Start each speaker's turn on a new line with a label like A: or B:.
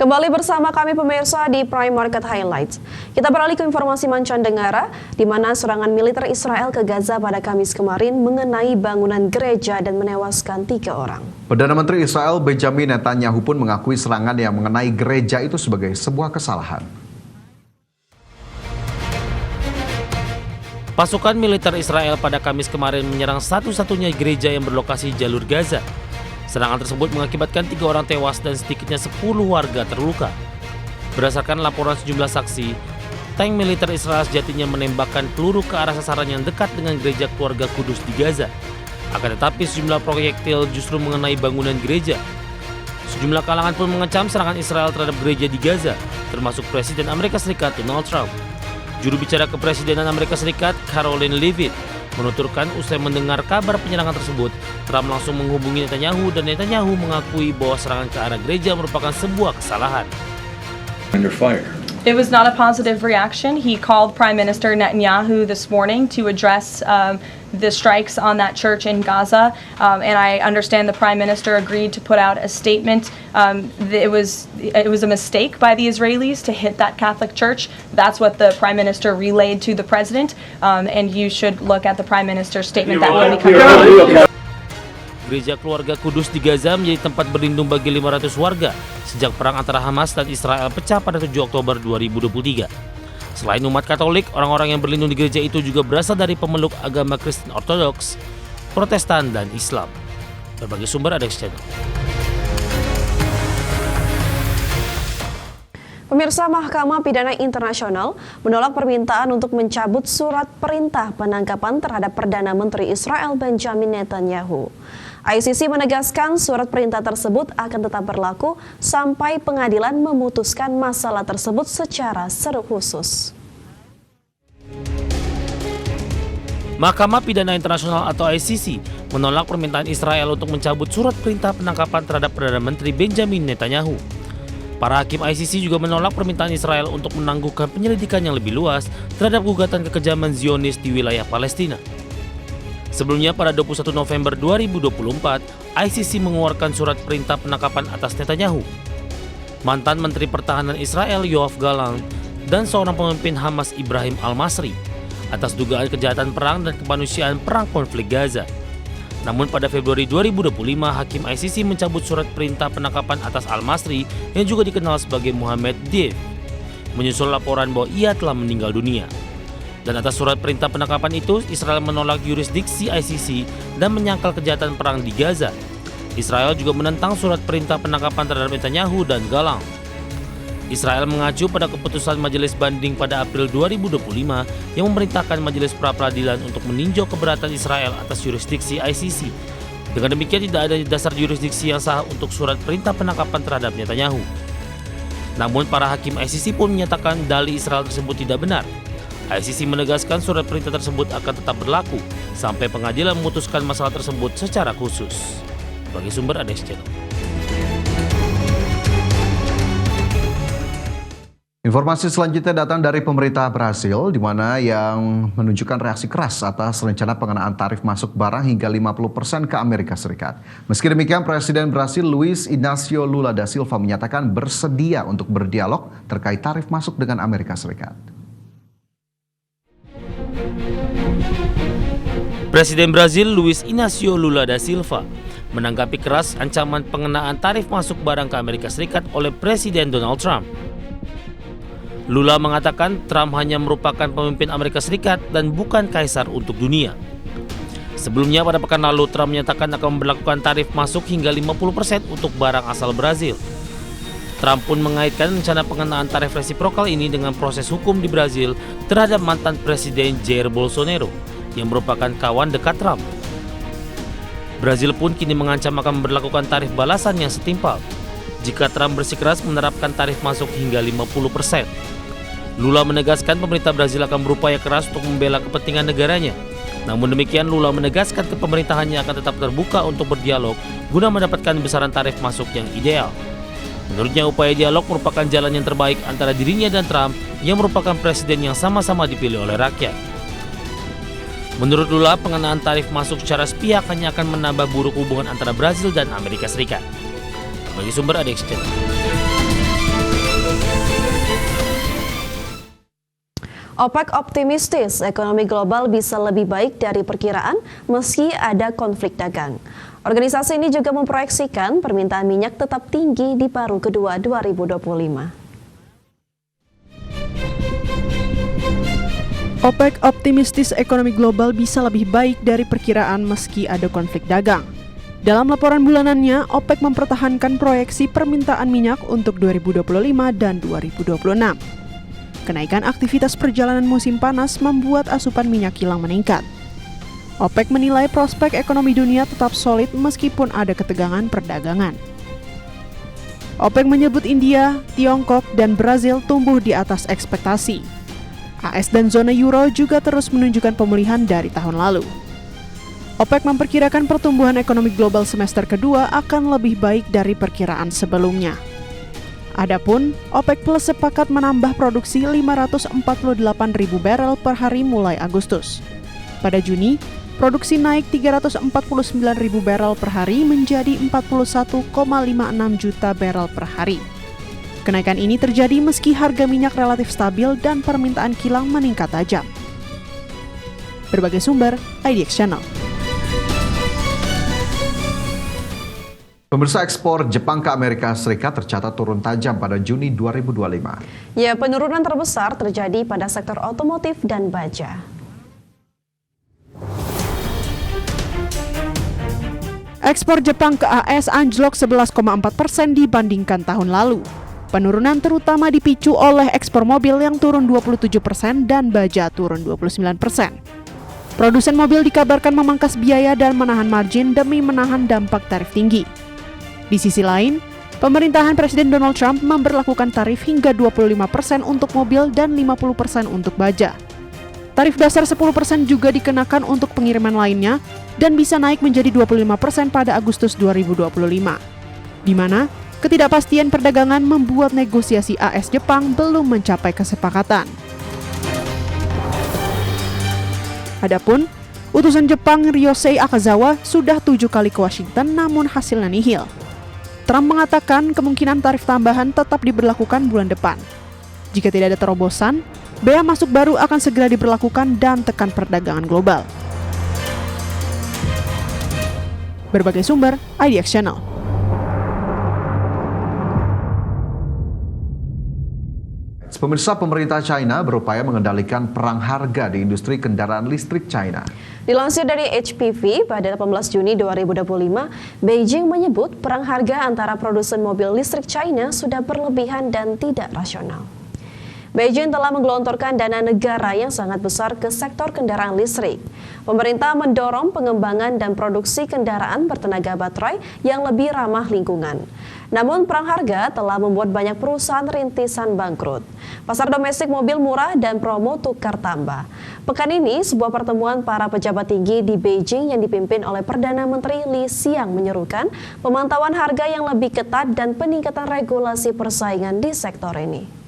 A: Kembali bersama kami pemirsa di Prime Market Highlights. Kita beralih ke informasi mancanegara, di mana serangan militer Israel ke Gaza pada Kamis kemarin mengenai bangunan gereja dan menewaskan 3 orang.
B: Perdana Menteri Israel Benjamin Netanyahu pun mengakui serangan yang mengenai gereja itu sebagai sebuah kesalahan.
C: Pasukan militer Israel pada Kamis kemarin menyerang satu-satunya gereja yang berlokasi di jalur Gaza. Serangan tersebut mengakibatkan 3 orang tewas dan sedikitnya 10 warga terluka. Berdasarkan laporan sejumlah saksi, tank militer Israel sejatinya menembakkan peluru ke arah sasaran yang dekat dengan gereja keluarga Kudus di Gaza. Akan tetapi sejumlah proyektil justru mengenai bangunan gereja. Sejumlah kalangan pun mengecam serangan Israel terhadap gereja di Gaza, termasuk Presiden Amerika Serikat Donald Trump. Juru bicara Kepresidenan Amerika Serikat, Karoline Leavitt, menuturkan usai mendengar kabar penyerangan tersebut, Trump langsung menghubungi Netanyahu dan Netanyahu mengakui bahwa serangan ke arah gereja merupakan sebuah kesalahan.
D: Under fire.
E: It was not a positive reaction. He called Prime Minister Netanyahu this morning to address the strikes on that church in Gaza, and I understand the Prime Minister agreed to put out a statement. It was a mistake by the Israelis to hit that Catholic church. That's what the Prime Minister relayed to the President, and you should look at the Prime Minister's statement that will be coming out.
C: Gereja keluarga Kudus di Gaza menjadi tempat berlindung bagi 500 warga sejak perang antara Hamas dan Israel pecah pada 7 Oktober 2023. Selain umat Katolik, orang-orang yang berlindung di gereja itu juga berasal dari pemeluk agama Kristen Ortodoks, Protestan, dan Islam. Berbagai sumber ada di channel.
A: Pemirsa, Mahkamah Pidana Internasional menolak permintaan untuk mencabut surat perintah penangkapan terhadap Perdana Menteri Israel Benjamin Netanyahu. ICC menegaskan surat perintah tersebut akan tetap berlaku sampai pengadilan memutuskan masalah tersebut secara khusus.
C: Mahkamah Pidana Internasional atau ICC menolak permintaan Israel untuk mencabut surat perintah penangkapan terhadap Perdana Menteri Benjamin Netanyahu. Para hakim ICC juga menolak permintaan Israel untuk menangguhkan penyelidikan yang lebih luas terhadap gugatan kekejaman Zionis di wilayah Palestina. Sebelumnya pada 21 November 2024, ICC mengeluarkan surat perintah penangkapan atas Netanyahu, mantan Menteri Pertahanan Israel Yoav Gallant, dan seorang pemimpin Hamas Ibrahim Al-Masri atas dugaan kejahatan perang dan kemanusiaan perang konflik Gaza. Namun pada Februari 2025, Hakim ICC mencabut surat perintah penangkapan atas Al-Masri yang juga dikenal sebagai Mohammed Deif, menyusul laporan bahwa ia telah meninggal dunia. Dan atas surat perintah penangkapan itu, Israel menolak yurisdiksi ICC dan menyangkal kejahatan perang di Gaza. Israel juga menentang surat perintah penangkapan terhadap Netanyahu dan Gallant. Israel mengacu pada keputusan Majelis Banding pada April 2025 yang memerintahkan Majelis Pra-Peradilan untuk meninjau keberatan Israel atas yurisdiksi ICC. Dengan demikian tidak ada dasar yurisdiksi yang sah untuk surat perintah penangkapan terhadap Netanyahu. Namun para hakim ICC pun menyatakan dalih Israel tersebut tidak benar. ICC menegaskan surat perintah tersebut akan tetap berlaku sampai pengadilan memutuskan masalah tersebut secara khusus. Bagi sumber ada di channel.
B: Informasi selanjutnya datang dari pemerintah Brasil, di mana yang menunjukkan reaksi keras atas rencana pengenaan tarif masuk barang hingga 50% ke Amerika Serikat. Meski demikian, Presiden Brasil Luiz Inácio Lula da Silva menyatakan bersedia untuk berdialog terkait tarif masuk dengan Amerika Serikat.
C: Presiden Brazil Luiz Inácio Lula da Silva menanggapi keras ancaman pengenaan tarif masuk barang ke Amerika Serikat oleh Presiden Donald Trump. Lula mengatakan Trump hanya merupakan pemimpin Amerika Serikat dan bukan kaisar untuk dunia. Sebelumnya pada pekan lalu, Trump menyatakan akan memberlakukan tarif masuk hingga 50% untuk barang asal Brazil. Trump pun mengaitkan rencana pengenaan tarif resiprokal ini dengan proses hukum di Brazil terhadap mantan Presiden Jair Bolsonaro yang merupakan kawan dekat Trump. Brazil pun kini mengancam akan memberlakukan tarif balasan yang setimpal jika Trump bersikeras menerapkan tarif masuk hingga 50%. Lula menegaskan pemerintah Brazil akan berupaya keras untuk membela kepentingan negaranya. Namun demikian, Lula menegaskan pemerintahannya akan tetap terbuka untuk berdialog guna mendapatkan besaran tarif masuk yang ideal. Menurutnya, upaya dialog merupakan jalan yang terbaik antara dirinya dan Trump yang merupakan presiden yang sama-sama dipilih oleh rakyat. Menurut Lula, pengenaan tarif masuk secara sepihak hanya akan menambah buruk hubungan antara Brazil dan Amerika Serikat. Bagi sumber ada Exchange.
A: OPEC optimistis ekonomi global bisa lebih baik dari perkiraan meski ada konflik dagang. Organisasi ini juga memproyeksikan permintaan minyak tetap tinggi di paruh kedua 2025.
F: OPEC optimistis ekonomi global bisa lebih baik dari perkiraan meski ada konflik dagang. Dalam laporan bulanannya, OPEC mempertahankan proyeksi permintaan minyak untuk 2025 dan 2026. Kenaikan aktivitas perjalanan musim panas membuat asupan minyak kilang meningkat. OPEC menilai prospek ekonomi dunia tetap solid meskipun ada ketegangan perdagangan. OPEC menyebut India, Tiongkok, dan Brazil tumbuh di atas ekspektasi. AS dan zona euro juga terus menunjukkan pemulihan dari tahun lalu. OPEC memperkirakan pertumbuhan ekonomi global semester kedua akan lebih baik dari perkiraan sebelumnya. Adapun, OPEC Plus sepakat menambah produksi 548.000 barel per hari mulai Agustus. Pada Juni, produksi naik 349.000 barel per hari menjadi 41,56 juta barel per hari. Kenaikan ini terjadi meski harga minyak relatif stabil dan permintaan kilang meningkat tajam. Berbagai sumber, IDX Channel.
B: Pemirsa, ekspor Jepang ke Amerika Serikat tercatat turun tajam pada Juni 2025.
A: Ya, penurunan terbesar terjadi pada sektor otomotif dan baja.
F: Ekspor Jepang ke AS anjlok 11,4% dibandingkan tahun lalu. Penurunan terutama dipicu oleh ekspor mobil yang turun 27% dan baja turun 29%. Produsen mobil dikabarkan memangkas biaya dan menahan margin demi menahan dampak tarif tinggi. Di sisi lain, pemerintahan Presiden Donald Trump memberlakukan tarif hingga 25% untuk mobil dan 50% untuk baja. Tarif dasar 10% juga dikenakan untuk pengiriman lainnya dan bisa naik menjadi 25% pada Agustus 2025. Di mana ketidakpastian perdagangan membuat negosiasi AS Jepang belum mencapai kesepakatan. Adapun, utusan Jepang Ryosei Akazawa sudah 7 kali ke Washington namun hasilnya nihil. Trump mengatakan kemungkinan tarif tambahan tetap diberlakukan bulan depan. Jika tidak ada terobosan, bea masuk baru akan segera diberlakukan dan tekan perdagangan global. Berbagai sumber, IDX Channel.
B: Pemirsa, pemerintah China berupaya mengendalikan perang harga di industri kendaraan listrik China.
A: Dilansir dari HPV, pada 18 Juni 2025, Beijing menyebut perang harga antara produsen mobil listrik China sudah berlebihan dan tidak rasional. Beijing telah menggelontorkan dana negara yang sangat besar ke sektor kendaraan listrik. Pemerintah mendorong pengembangan dan produksi kendaraan bertenaga baterai yang lebih ramah lingkungan. Namun perang harga telah membuat banyak perusahaan rintisan bangkrut. Pasar domestik mobil murah dan promo tukar tambah. Pekan ini, sebuah pertemuan para pejabat tinggi di Beijing yang dipimpin oleh Perdana Menteri Li Xiang menyerukan pemantauan harga yang lebih ketat dan peningkatan regulasi persaingan di sektor ini.